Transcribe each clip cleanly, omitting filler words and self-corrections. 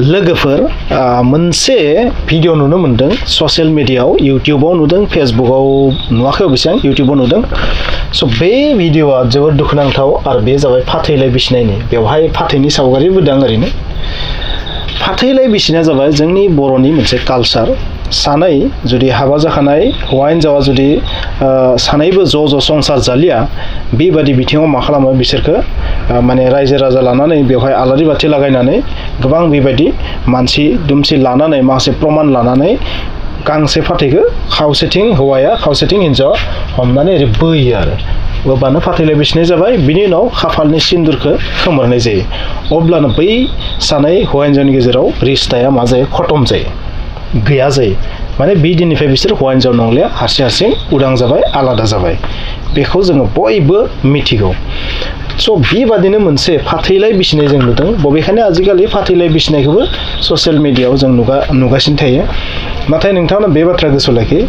लोगोफोर मोनसे भिडिअ नुनो मोनदों ससियेल मिडियायाव इउटिउबाव नुदों फेसबुकाव नुवाखै बेसेबां इउटिउबाव नुदों स' बे भिडिअआ जोबोद दुखुनांथाव आरो बे जाबाय फाथैलाय बिसिनायनि बेवहाय फाथैनि सावगारिबो दं ओरैनो फाथैलाय बिसिनाया जाबाय जोंनि बर'नि मोनसे कालचार सानै जुदि हाबा जाखानाय हौवा हिन्जावा जुदि सानैबो ज' संसार जालिया बेबादि बिथिङाव मा खालामो बिसोरखौ माने रायजो राजा लानानै बेवहाय आलारि बाथि लागायनानै गोबां बेबायदि मानसि दुमसि लानानै माखासे प्रमान लानानै गांसे फाथैखौ खावसेथिं हौवाया खावसेथिं हिन्जावा हमनानै ओरै बोयो आरो अब्लानो फाथैलाय बिसिनाय जाबाय बिनि उनाव खाफालनि सिन्दुरखौ खोमोरनाय जायो अब्लानो बै सानै हौवा हिन्जावनि गेजेराव रिश्ताया मा जायो खतम जायो गैया जायो माने बे दिननिफ्राय बिसोर हौवा हिन्जाव नंलिया हारसिं उदां जाबाय आलादा जाबाय बेखौ जोङो बयबो मिथिगौ स' बेबादिनो मोनसे फाथैलाय बिसिनाय जों नुदों बबेखानि आजिखालि फाथैलाय बिसिनायखौबो ससियेल मिडियायाव जों नुगासिनो थायो नाथाय नोंथांमोना बे बाथ्रा गोसोआव लाखि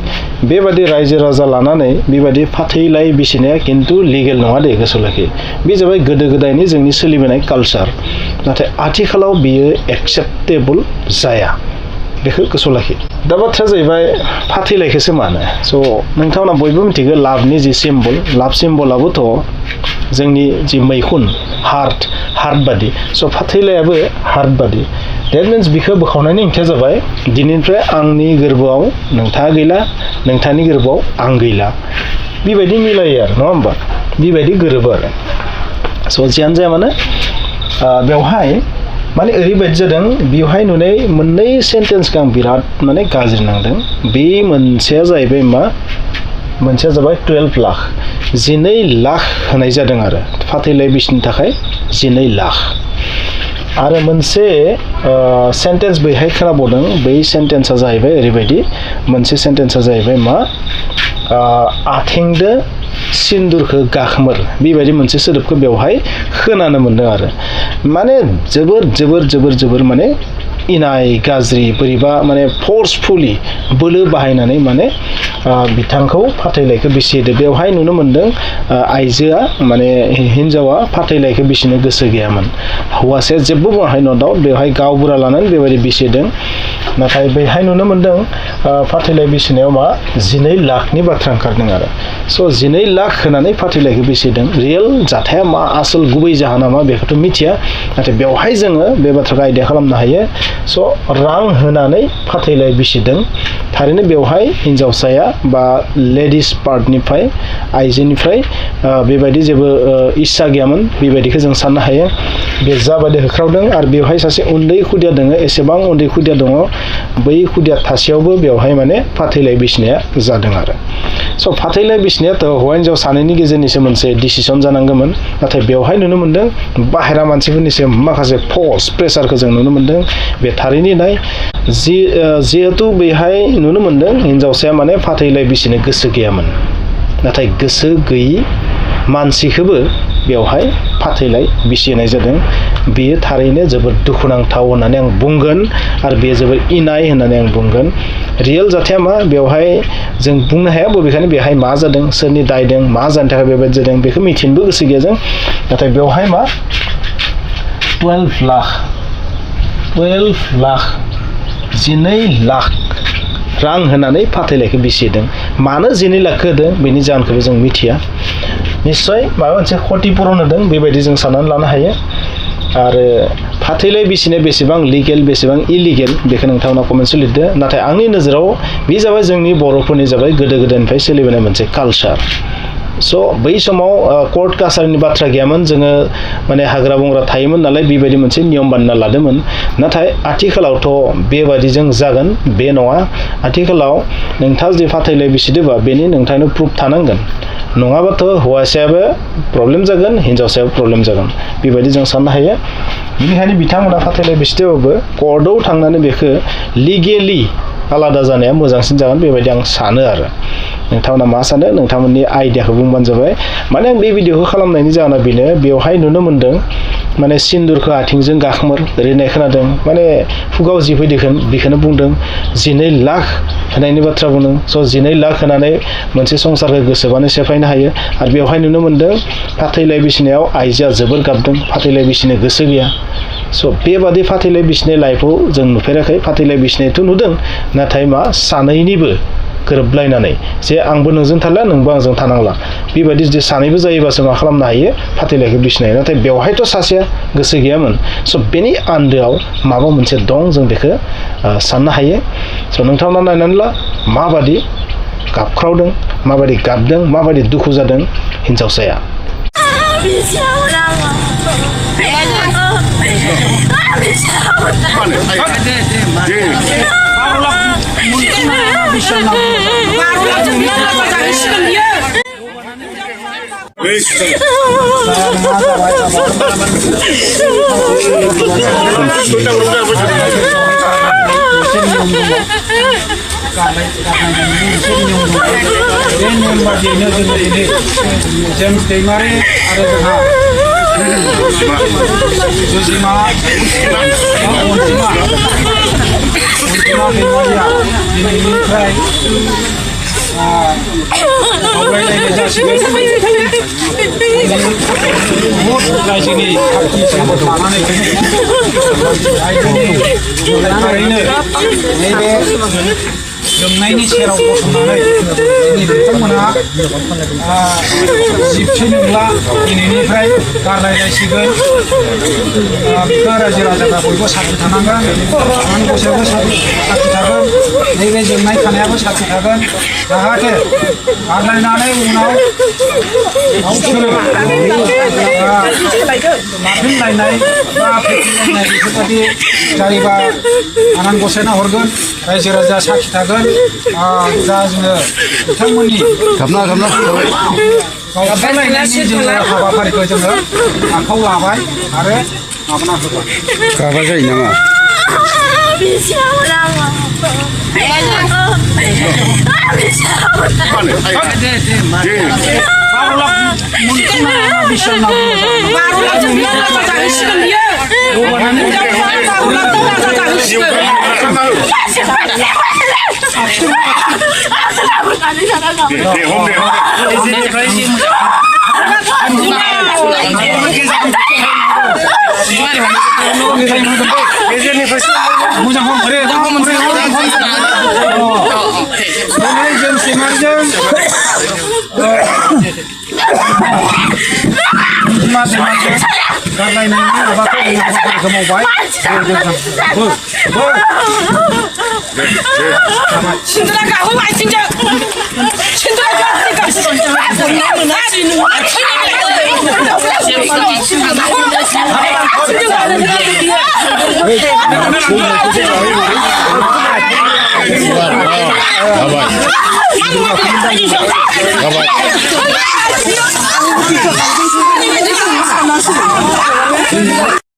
बेबादि रायजो राजा लानानै बेबादि फाथैलाय बिसिनाया खिन्थु लिगेल नङा दे गोसोआव लाखि बे जाबाय गोदो गोदायनि जोंनि सोलिबोनाय कालचार नाथाय आथिखालाव बियो एक्सेप्टेबल जाया बेखौ गोसोआव लाखि दा बाथ्राया जाहैबाय फाथैलायखौसो मानो स' नोंथांमोना बयबो मिथिगौ लाभनि जि सिम्बल लाभ सिम्बलाबोथ' जोंनि जि मैखुन हार्ट बादि स' फाथैलायाबो हार्ट बादि डेट मिन्स बिखौ बोखावनायनि ओंथिया जाबाय दिनैनिफ्राय आंनि गोरबोआव नोंथाङा गैला नोंथांनि गोरबोआव आं गैला बेबायदि मिलायो आरो नङा होमबा बेबायदि गोरोबो आरो स' जियानो जाया मानो बेवहाय माने ओरैबायदि जादों बेवहाय नुनाय मोननै सेन्टेन्सखौ आं बिराद माने गाज्रि नांदों बे मोनसेया जाहैबाय मोनसेया जाबाय 12 लाख 12 लाख होनाय जादों आरो फाथैलाय बिसिनो थाखाय 12 लाख आरो मोनसे सेन्टेन्स बैहाय खोनाबावदों बै सेन्टेन्सआ जाहैबाय ओरैबायदि मोनसे सेन्टेन्सआ जाहैबाय आथिंदो सिन्दुरखौ गाखोमोर बेबायदि मोनसे सोदोबखौ बेवहाय खोनानो मोनदों आरो माने जोबोर माने इनाय गाज्रि बोरैबा माने फर्सफुलि बोलो बाहायनानै माने बिथांखौ फाथैलायखौ बिसिहोदो बेवहाय नुनो मोनदों आइजोआ माने हिन्जावा फाथैलायखौ बिसिनो गोसो गैयामोन हौवासाया जेबो बुङाखै न' दाउट बेवहाय गावबुरा लानानै बेबायदि बिसिदों नाथाय बेहाय नुनो मोनदों फाथैलाय बिसिनायाव 12 लाखनि बाथ्रा ओंखारदों आरो स' 12 लाख होनानै फाथैलायखौ बिसिदों रियेल जाथाया मा आसोल गुबै जाहोना मा बेखौथ' मिथिया नाथाय बेवहाय जोङो बे बाथ्राखौ आइडिया खालामनो हायो स' रां होनानै फाथैलाय बिसिदों थारैनो बेवहाय हिन्जावसाया बा लेडिस पार्टनिफ्राय आइजोनिफ्राय बेबायदि जेबो इस्सा गैयामोन बेबायदिखौ जों साननो हायो बे जाबादि होख्रावदों आरो बेवहाय सासे उन्दै खुदिया दङ एसेबां उन्दै खुदिया दङ बै खुदिया थासेयावबो बेवहाय माने फाथैलाय बिसिनाया जादों आरो स' फाथैलाय बिसिनायाथ' हौवा हिन्जाव सानैनि गेजेरनिसो मोनसे डिसिसन जानांगौमोन नाथाय बेवहाय नुनो मोनदों बाहेरा मानसिफोरनिसो माखासे फर्स प्रेसारखौ जों नुनो मोनदों बे थारैनो नाय जिहेतु बेहाय नुनो मोनदों हिन्जावसाया माने फाथैलाय बिसिनो गोसो गैयामोन नाथाय गोसो गैयि मानसिखौबो बेवहाय फाथैलाय बिसिनाय जादों बेयो थारैनो जोबोद दुखुनांथाव होननानै आं बुंगोन आरो बेयो जोबोद इनाय होननानै आं बुंगोन रियेल जाथाया मा बेवहाय जों बुंनो हाया बबेखानि बेहाय मा जादों सोरनि दाय दं मा जानो थाखाय बेबायदि जादों बेखौ मिथिनोबो गोसो गैया जों नाथाय बेवहाय 12 लाख 12 लाख रां होनानै फाथैलायखौ बिसिदों मानो 12 लाख होदों बेनि जाहोनखौबो जों मिथिया निश्चय माबा मोनसे क्षतिपुरन होदों बेबायदि जों साननानै लानो हायो आरो फाथैलाय बिसिनाया बेसेबां लिगेल बेसेबां इलिगेल बेखौ नोंथांमोना कमेन्ट्सआव लिरदो नाथाय आंनि नोजोराव बे जाबाय जोंनि बर'फोरनि जाबाय गोदो गोदायनिफ्राय सोलिबोनाय मोनसे कालचार स' बै समाव कर्ट कासारिनि बाथ्रा गैयामोन जोङो माने हाग्रा बंग्रा थायोमोन नालाय बेबायदि मोनसे नियम बानायना लादोंमोन नाथाय आथिखालावथ' बेबादिजों जागोन बे नङा आथिखालाव नोंथाङा जुदि फाथैलाय बिसिदोबा बेनि नोंथांनो प्रुफ थानांगोन नङाबाथ' हौवासायाबो प्रब्लेम जागोन हिन्जावसायाबो प्रब्लेम जागोन बेबायदि जों साननो हायो बेनिखायनो बिथांमोना फाथैलाय बिसिदोबाबो कर्टआव थांनानै बेखौ लिगेलि आलादा जानाया मोजांसिन जागोन बेबायदि आं सानो आरो नोंथांमोना मा सानो नोंथांमोननि आइडियाखौ बुंबानो जाबाय माने आं बे भिडिअखौ खालामनायनि जाहोना बेनो बेवहाय नुनो मोनदों माने सिन्दुरखौ आथिंजों गाखोमोर ओरैनाय खोनादों माने खुगाव जि फैदों बेखौनो बुंदों 12 लाख होनायनि बाथ्रा बुंदों स' 12 लाख होनानै मोनसे संसारखौ गोसोबानो सेफायनो हायो आरो बेवहाय नुनो मोनदों फाथैलाय बिसिनायाव आइजोआ जोबोर गाबदों फाथैलाय बिसिनो गोसो गैया स' बेबादि फाथैलाइ बिसिनाय लाइफआव जों नुफेराखै फाथैलाइ बिसिनायथ' नुदों नाथाय मा सानैनिबो गोरोबलायनानै जे आंबो नोंजों थाला नोंबो आंजों थानांला बेबायदि जुदि सानैबो जायोबासो मा खालामनो हायो फाथैलाइखौ बिसिनाय नाथाय बेवहायथ' सासेया गोसो गैयामोन स' बेनि आन्दोआव माबा मोनसे दं जों बेखौ साननो हायो स' नोंथांमोना नायनानै ला माबादि गाबख्रावदों माबादि गाबदों माबादि दुखु जादों हिन्जावसाया जेम्स दैमारि आरो जोंहा जुजिमा अनजिमा दैमारिया दिनैनिफ्राय आवगायलायनाय जासिगोन बहुद रायजोनि थाखि सम्पद लानानै रायजोनि थारैनो नैबे जोंनायनि सेराव गसंनानै दिनै बिथांमोनहा जिबसो नंला दिनैनिफ्राय गारलायलायसिगोन बिखौ रायजो राजाफ्रा बयबो साखि थानांगोन आनान गसायाबो साखि थागोन नैबे जोंनाय थानायाबो साखि थागोन जाहाथे गारलायनानै उनाव गावसोरो लाफिनलायनाय बा फैफिनलायनाय बेफोरबायदि जायोबा आनान गसायना हरगोन रायजो राजा साखि थागोन दा जोङो बिथांमोननि गावस्रालायनायनि जोङो हाबाफारिखौ जोङो आखायाव लाबाय आरो माबाना होबाय गाबा जायो नामा गारलायनायनि माबाखौ मावबाय 신들아 가고 마신자 신들아 가고